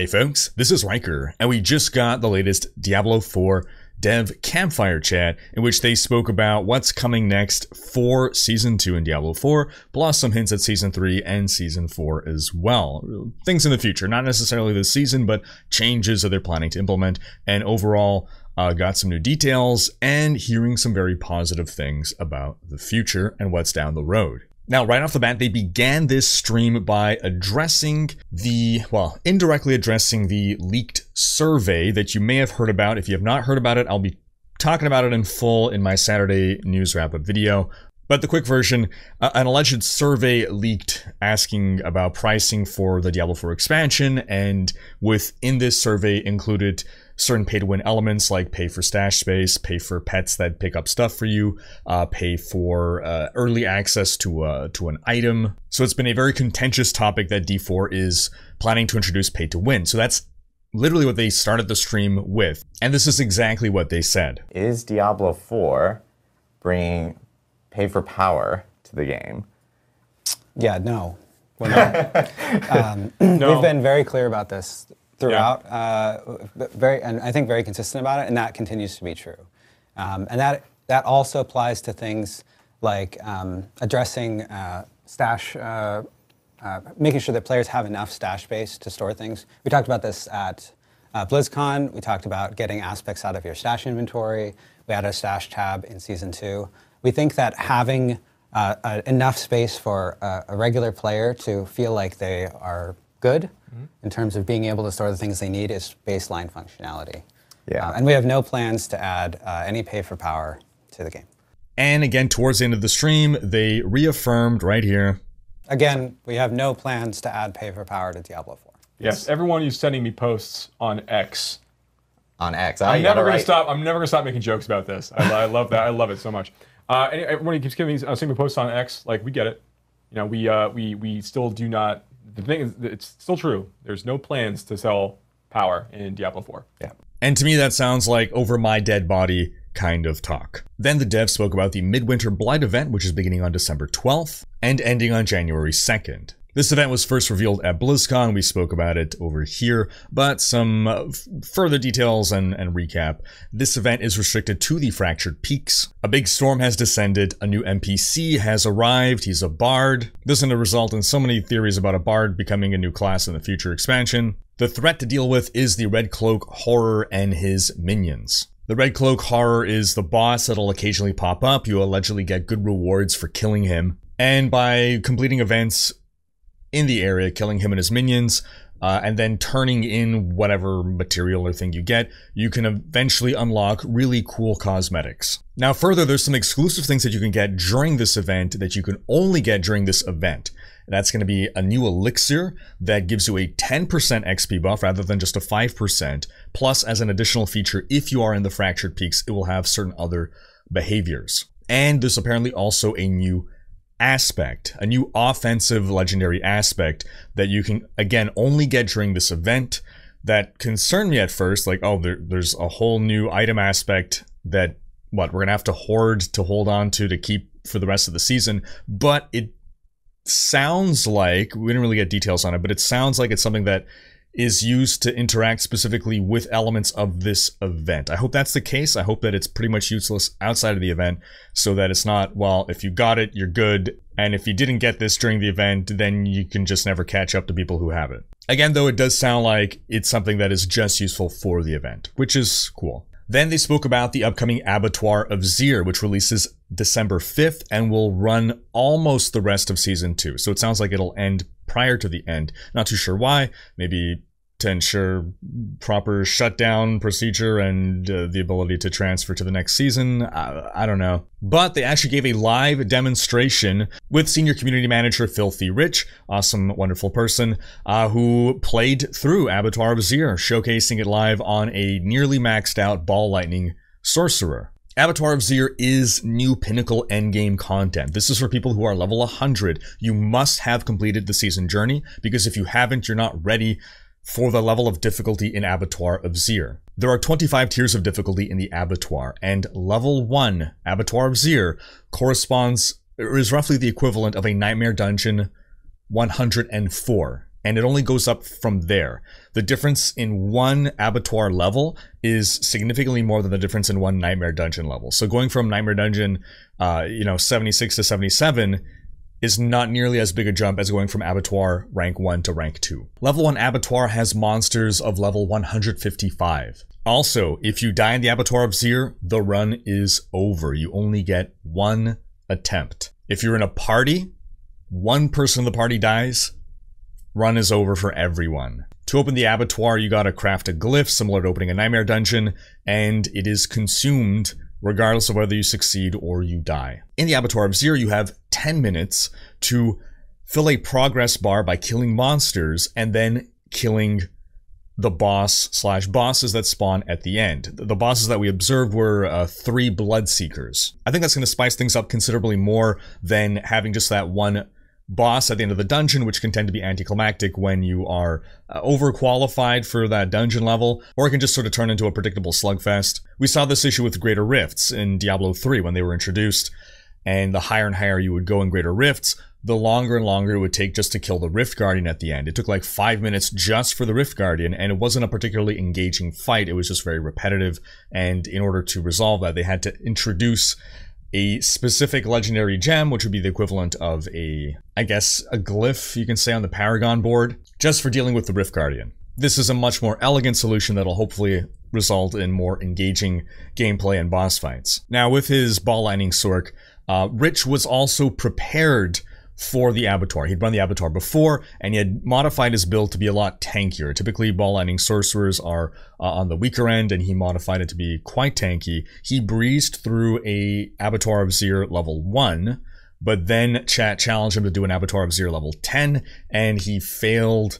Hey folks, this is Rhykker, and we just got the latest Diablo 4 dev campfire chat in which they spoke about what's coming next for Season 2 in Diablo 4, plus some hints at Season 3 and Season 4 as well. Things in the future, not necessarily this season, but changes that they're planning to implement, and overall got some new details and hearing some very positive things about the future and what's down the road. Now, right off the bat, they began this stream by addressing the, well, indirectly addressing the leaked survey that you may have heard about. If you have not heard about it, I'll be talking about it in full in my Saturday news wrap-up video. But the quick version, an alleged survey leaked asking about pricing for the Diablo 4 expansion, and within this survey included certain pay-to-win elements like pay for stash space, pay for pets that pick up stuff for you, pay for early access to an item. So it's been a very contentious topic that D4 is planning to introduce pay-to-win. So that's literally what they started the stream with. And this is exactly what they said. Is Diablo 4 bringing pay for power to the game? Yeah, no. We're not. No. We've been very clear about this throughout, and I think very consistent about it, and that continues to be true. And that also applies to things like addressing stash, making sure that players have enough stash space to store things. We talked about this at BlizzCon. We talked about getting aspects out of your stash inventory. We had a stash tab in Season 2. We think that having enough space for a regular player to feel like they are good in terms of being able to store the things they need is baseline functionality. Yeah. And we have no plans to add any pay for power to the game. And again, towards the end of the stream, they reaffirmed right here. Again, we have no plans to add pay for power to Diablo 4. Yes, everyone who's sending me posts on X. On X. I'm never going to stop. I'm never going to stop making jokes about this. I love that. I love it so much. Everyone who keeps sending me posts on X, like, we get it. You know, we still do not. The thing is, it's still true. There's no plans to sell power in Diablo 4. Yeah. And to me, that sounds like over my dead body kind of talk. Then the dev spoke about the Midwinter Blight event, which is beginning on December 12th and ending on January 2nd. This event was first revealed at BlizzCon. We spoke about it over here, but some further details and recap. This event is restricted to the Fractured Peaks. A big storm has descended. A new NPC has arrived. He's a bard. This is going to result in so many theories about a bard becoming a new class in the future expansion. The threat to deal with is the Red Cloak Horror and his minions. The Red Cloak Horror is the boss that'll occasionally pop up. You allegedly get good rewards for killing him. And by completing events in the area, killing him and his minions, and then turning in whatever material or thing you get, you can eventually unlock really cool cosmetics. Now further, there's some exclusive things that you can get during this event that you can only get during this event. That's going to be a new elixir that gives you a 10% XP buff rather than just a 5%. Plus, as an additional feature, if you are in the Fractured Peaks, it will have certain other behaviors. And there's apparently also a new aspect, a new offensive legendary aspect that you can, again, only get during this event. That concerned me at first, like, oh, there's a whole new item aspect that, what, we're gonna have to hoard to hold on to keep for the rest of the season. But it sounds like, we didn't really get details on it, but it sounds like it's something that is used to interact specifically with elements of this event. I hope that's the case. I hope that it's pretty much useless outside of the event, so that it's not, well, if you got it, you're good, and if you didn't get this during the event, then you can just never catch up to people who have it. Again, though, it does sound like it's something that is just useful for the event, which is cool. Then they spoke about the upcoming Abattoir of Zir, which releases December 5th and will run almost the rest of Season 2. So it sounds like it'll end prior to the end. Not too sure why. Maybe to ensure proper shutdown procedure and the ability to transfer to the next season. I don't know. But they actually gave a live demonstration with senior community manager Filthy Rich, awesome, wonderful person, who played through Abattoir of Zir, showcasing it live on a nearly maxed out Ball Lightning Sorcerer. Abattoir of Zir is new pinnacle endgame content. This is for people who are level 100. You must have completed the season journey, because if you haven't, you're not ready for the level of difficulty in Abattoir of Zir. There are 25 tiers of difficulty in the Abattoir, and level 1, Abattoir of Zir, corresponds, or is roughly the equivalent of a Nightmare Dungeon 104. and it only goes up from there. The difference in one Abattoir level is significantly more than the difference in one Nightmare Dungeon level. So going from Nightmare Dungeon, 76 to 77 is not nearly as big a jump as going from Abattoir rank 1 to rank 2. Level 1 Abattoir has monsters of level 155. Also, if you die in the Abattoir of Zir, the run is over. You only get one attempt. If you're in a party, one person in the party dies, run is over for everyone. To open the Abattoir, you gotta craft a glyph similar to opening a Nightmare Dungeon, and it is consumed regardless of whether you succeed or you die. In the Abattoir of Zir, you have 10 minutes to fill a progress bar by killing monsters and then killing the boss/bosses that spawn at the end. The bosses that we observed were 3 Bloodseekers. I think that's going to spice things up considerably more than having just that one boss at the end of the dungeon, which can tend to be anticlimactic when you are overqualified for that dungeon level, or it can just sort of turn into a predictable slugfest. We saw this issue with Greater Rifts in Diablo 3 when they were introduced, and the higher and higher you would go in Greater Rifts, the longer and longer it would take just to kill the Rift Guardian at the end. It took like 5 minutes just for the Rift Guardian, and it wasn't a particularly engaging fight. It was just very repetitive, and in order to resolve that, they had to introduce a specific legendary gem, which would be the equivalent of a glyph, you can say, on the Paragon board, just for dealing with the Rift Guardian. This is a much more elegant solution that'll hopefully result in more engaging gameplay and boss fights. Now, with his Ball Lightning Sorc, Rich was also prepared for the Abattoir. He'd run the Abattoir before, and he had modified his build to be a lot tankier. Typically, Ball Lightning Sorcerers are on the weaker end, and he modified it to be quite tanky. He breezed through a Abattoir of Zir level 1, but then chat challenged him to do an Abattoir of Zir level 10, and he failed,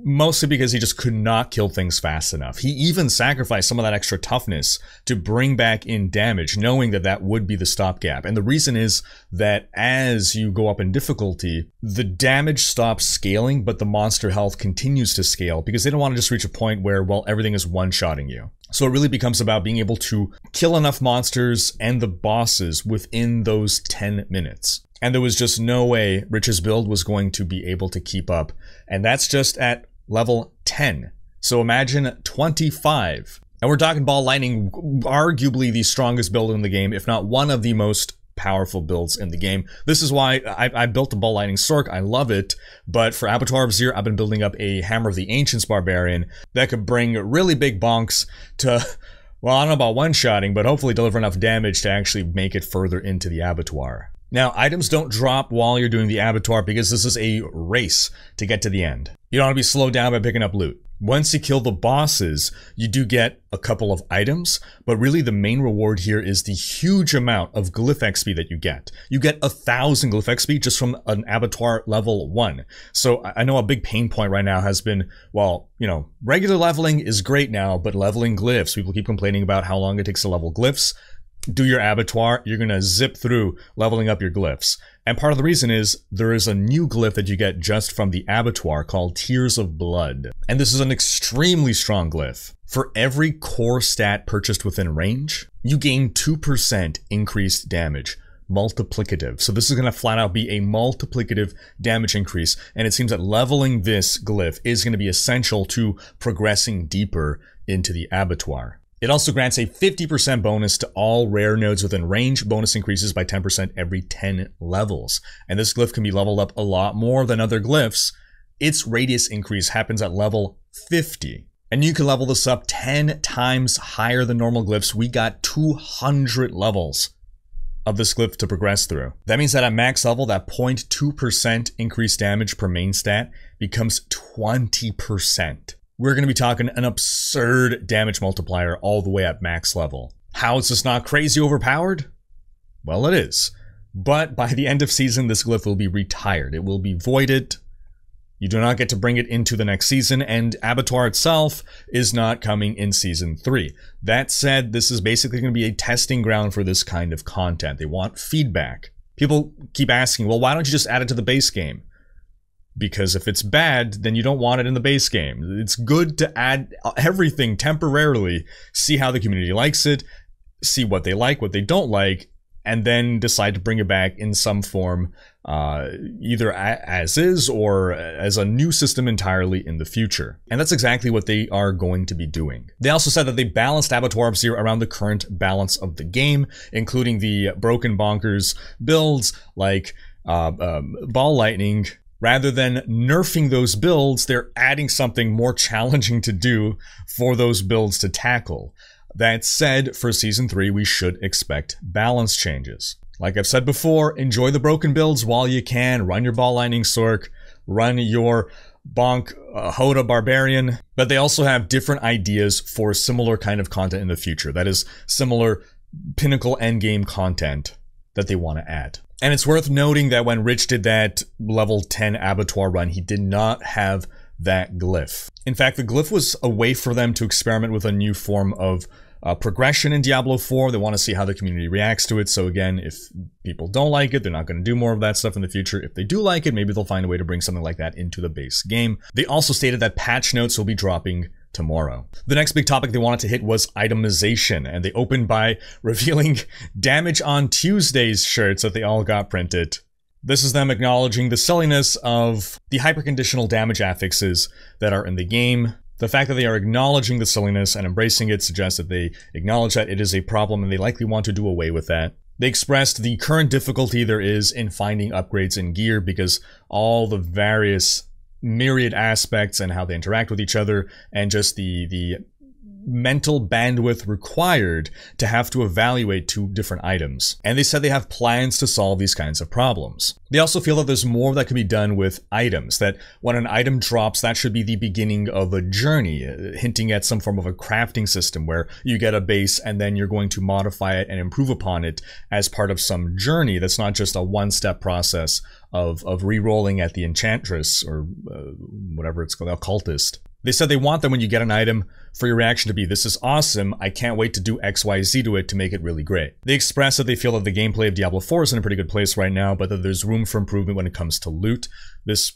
mostly because he just could not kill things fast enough. He even sacrificed some of that extra toughness to bring back in damage, knowing that that would be the stopgap. And the reason is that as you go up in difficulty, the damage stops scaling, but the monster health continues to scale, because they don't want to just reach a point where, well, everything is one-shotting you. So it really becomes about being able to kill enough monsters and the bosses within those 10 minutes. And there was just no way Rich's build was going to be able to keep up. And that's just at level 10. So imagine 25. And we're talking Ball Lightning, arguably the strongest build in the game, if not one of the most powerful builds in the game. This is why I built the Ball Lightning Sorc. I love it. But for Abattoir of Zir, I've been building up a Hammer of the Ancients Barbarian that could bring really big bonks to, well, I don't know about one-shotting, but hopefully deliver enough damage to actually make it further into the Abattoir. Now, items don't drop while you're doing the Abattoir because this is a race to get to the end. You don't want to be slowed down by picking up loot. Once you kill the bosses, you do get a couple of items, but really the main reward here is the huge amount of glyph XP that you get. You get 1,000 glyph XP just from an Abattoir level 1. So I know a big pain point right now has been, well, regular leveling is great now, but leveling glyphs, people keep complaining about how long it takes to level glyphs. Do your Abattoir, you're going to zip through leveling up your glyphs. And part of the reason is there is a new glyph that you get just from the Abattoir called Tears of Blood. And this is an extremely strong glyph. For every core stat purchased within range, you gain 2% increased damage. Multiplicative. So this is going to flat out be a multiplicative damage increase. And it seems that leveling this glyph is going to be essential to progressing deeper into the Abattoir. It also grants a 50% bonus to all rare nodes within range. Bonus increases by 10% every 10 levels. And this glyph can be leveled up a lot more than other glyphs. Its radius increase happens at level 50. And you can level this up 10 times higher than normal glyphs. We got 200 levels of this glyph to progress through. That means that at max level, that 0.2% increased damage per main stat becomes 20%. We're going to be talking an absurd damage multiplier all the way at max level. How is this not crazy overpowered? Well, it is. But by the end of season, this glyph will be retired. It will be voided. You do not get to bring it into the next season, and Abattoir itself is not coming in Season 3. That said, this is basically going to be a testing ground for this kind of content. They want feedback. People keep asking, well, why don't you just add it to the base game? Because if it's bad, then you don't want it in the base game. It's good to add everything temporarily, see how the community likes it, see what they like, what they don't like, and then decide to bring it back in some form, either as is or as a new system entirely in the future. And that's exactly what they are going to be doing. They also said that they balanced Abattoir of Zir around the current balance of the game, including the broken bonkers builds like Ball Lightning. Rather than nerfing those builds, they're adding something more challenging to do for those builds to tackle. That said, for Season 3, we should expect balance changes. Like I've said before, enjoy the broken builds while you can. Run your Ball Lightning Sork, run your Bonk Hoda Barbarian. But they also have different ideas for similar kind of content in the future. That is, similar pinnacle endgame content that they want to add. And it's worth noting that when Rich did that level 10 Abattoir run, he did not have that glyph. In fact, the glyph was a way for them to experiment with a new form of progression in Diablo 4. They want to see how the community reacts to it. So again, if people don't like it, they're not going to do more of that stuff in the future. If they do like it, maybe they'll find a way to bring something like that into the base game. They also stated that patch notes will be dropping tomorrow. The next big topic they wanted to hit was itemization, and they opened by revealing Damage on Tuesdays shirts that they all got printed. This is them acknowledging the silliness of the hyperconditional damage affixes that are in the game. The fact that they are acknowledging the silliness and embracing it suggests that they acknowledge that it is a problem and they likely want to do away with that. They expressed the current difficulty there is in finding upgrades in gear because all the various myriad aspects and how they interact with each other and just the mental bandwidth required to have to evaluate two different items. And they said they have plans to solve these kinds of problems. They also feel that there's more that can be done with items, that when an item drops, that should be the beginning of a journey, hinting at some form of a crafting system where you get a base and then you're going to modify it and improve upon it as part of some journey that's not just a one-step process of re-rolling at the Enchantress or whatever it's called, Occultist. They said they want them when you get an item for your reaction to be, this is awesome, I can't wait to do XYZ to it to make it really great. They express that they feel that the gameplay of Diablo 4 is in a pretty good place right now, but that there's room for improvement when it comes to loot. This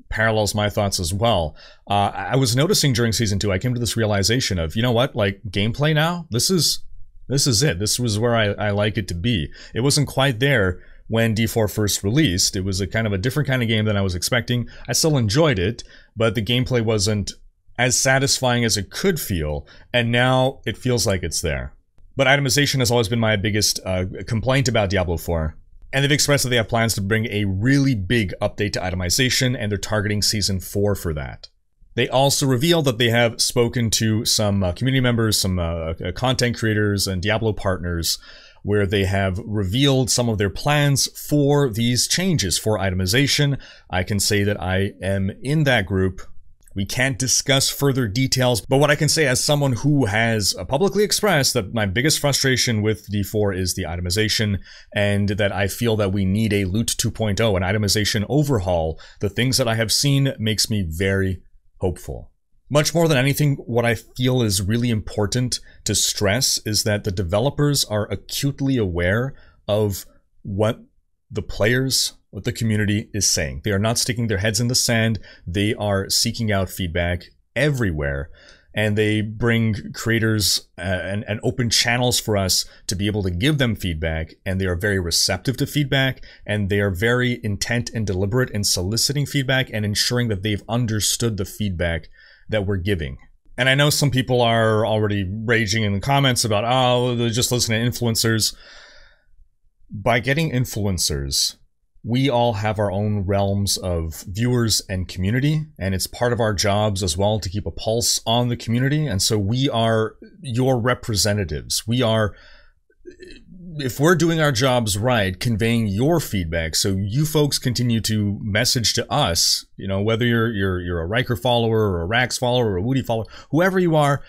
parallels my thoughts as well. I was noticing during Season 2, I came to this realization of, you know what, like, gameplay now? This is it. This was where I like it to be. It wasn't quite there when D4 first released. It was a kind of a different kind of game than I was expecting. I still enjoyed it, but the gameplay wasn't as satisfying as it could feel, and now it feels like it's there. But itemization has always been my biggest complaint about Diablo 4, and they've expressed that they have plans to bring a really big update to itemization, and they're targeting Season 4 for that. They also revealed that they have spoken to some community members, some content creators, and Diablo partners, where they have revealed some of their plans for these changes for itemization. I can say that I am in that group. We can't discuss further details, but what I can say as someone who has publicly expressed that my biggest frustration with D4 is the itemization, and that I feel that we need a Loot 2.0, an itemization overhaul, the things that I have seen makes me very hopeful. Much more than anything, what I feel is really important to stress is that the developers are acutely aware of what the players, what the community is saying. They are not sticking their heads in the sand. They are seeking out feedback everywhere. And they bring creators and open channels for us to be able to give them feedback. And they are very receptive to feedback. And they are very intent and deliberate in soliciting feedback and ensuring that they've understood the feedback that we're giving. And I know some people are already raging in the comments about, oh, they're just listening to influencers. By getting influencers, we all have our own realms of viewers and community, and it's part of our jobs as well to keep a pulse on the community. And so we are your representatives. We are, if we're doing our jobs right, conveying your feedback so you folks continue to message to us, you know, whether you're a Rhykker follower or a Rax follower or a Woody follower, whoever you are,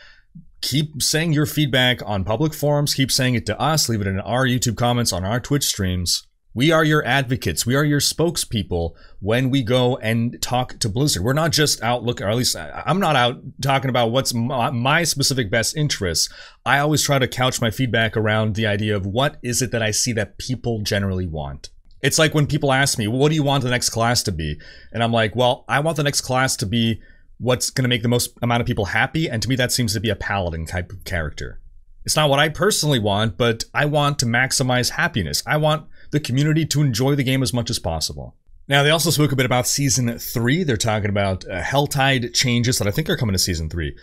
keep saying your feedback on public forums, keep saying it to us, leave it in our YouTube comments, on our Twitch streams. We are your advocates. We are your spokespeople when we go and talk to Blizzard. We're not just out looking, or at least I'm not out talking about what's my specific best interests. I always try to couch my feedback around the idea of what is it that I see that people generally want. It's like when people ask me, well, what do you want the next class to be? And I'm like, well, I want the next class to be what's going to make the most amount of people happy. And to me, that seems to be a paladin type of character. It's not what I personally want, but I want to maximize happiness. I want the community to enjoy the game as much as possible. Now, they also spoke a bit about Season 3. They're talking about Helltide changes that I think are coming to Season 3.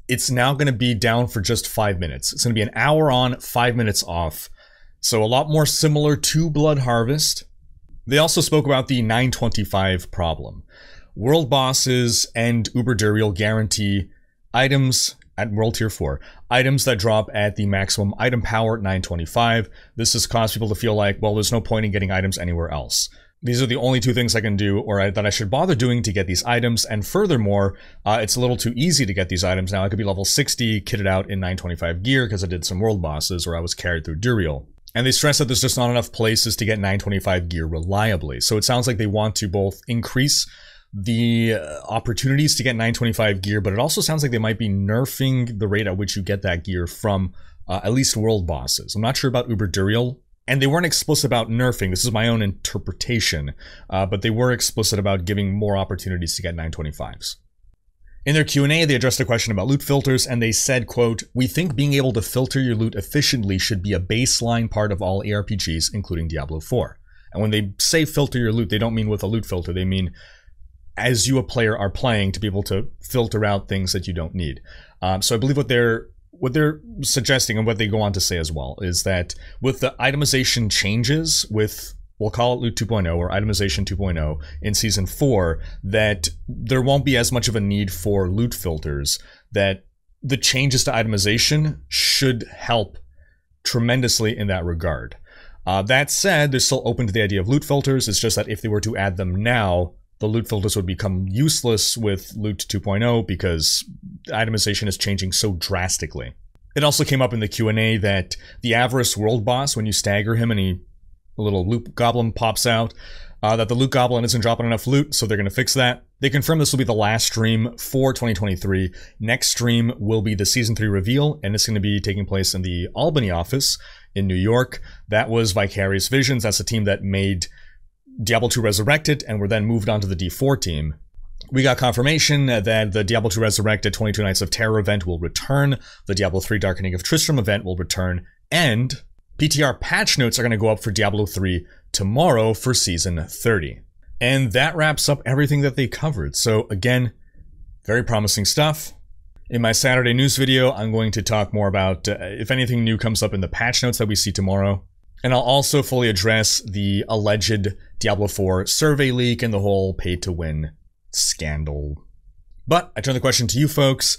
It's now going to be down for just 5 minutes. It's going to be an hour on, 5 minutes off. So a lot more similar to Blood Harvest. They also spoke about the 925 problem. World bosses and Uber Duriel guarantee items at World Tier 4. Items that drop at the maximum item power, 925. This has caused people to feel like, well, there's no point in getting items anywhere else. These are the only two things I can do, or that I should bother doing to get these items, and furthermore, it's a little too easy to get these items now. I could be level 60, kitted out in 925 gear because I did some world bosses, or I was carried through Duriel. And they stress that there's just not enough places to get 925 gear reliably. So it sounds like they want to both increase the opportunities to get 925 gear, but it also sounds like they might be nerfing the rate at which you get that gear from at least world bosses. I'm not sure about Uber Duriel, and they weren't explicit about nerfing. This is my own interpretation, but they were explicit about giving more opportunities to get 925s. In their Q&A, they addressed a question about loot filters, and they said, quote, "We think being able to filter your loot efficiently should be a baseline part of all ARPGs, including Diablo 4. And when they say filter your loot, they don't mean with a loot filter. They mean as you, a player, are playing to be able to filter out things that you don't need. So I believe what they're suggesting, and what they go on to say as well, is that with the itemization changes, with, we'll call it Loot 2.0 or Itemization 2.0 in Season 4, that there won't be as much of a need for loot filters, that the changes to itemization should help tremendously in that regard. That said, they're still open to the idea of loot filters. It's just that if they were to add them now, the loot filters would become useless with Loot 2.0 because itemization is changing so drastically. It also came up in the Q&A that the Avarice World Boss, when you stagger him and a little loot goblin pops out, that the loot goblin isn't dropping enough loot, so they're going to fix that. They confirm this will be the last stream for 2023. Next stream will be the Season 3 reveal, and it's going to be taking place in the Albany office in New York. That was Vicarious Visions. That's the team that made Diablo 2 Resurrected and were then moved on to the D4 team. We got confirmation that the Diablo 2 Resurrected 22 Nights of Terror event will return, the Diablo 3 Darkening of Tristram event will return, and PTR patch notes are going to go up for Diablo 3 tomorrow for Season 30. And that wraps up everything that they covered. So again, very promising stuff. In my Saturday news video, I'm going to talk more about if anything new comes up in the patch notes that we see tomorrow. And I'll also fully address the alleged Diablo 4 survey leak and the whole pay-to-win scandal. But I turn the question to you folks.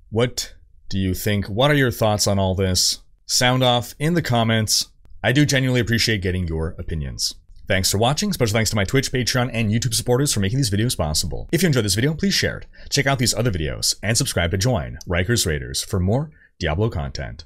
What do you think? What are your thoughts on all this? Sound off in the comments. I do genuinely appreciate getting your opinions. Thanks for watching. Special thanks to my Twitch, Patreon, and YouTube supporters for making these videos possible. If you enjoyed this video, please share it. Check out these other videos and subscribe to join Rhykkers Raiders for more Diablo content.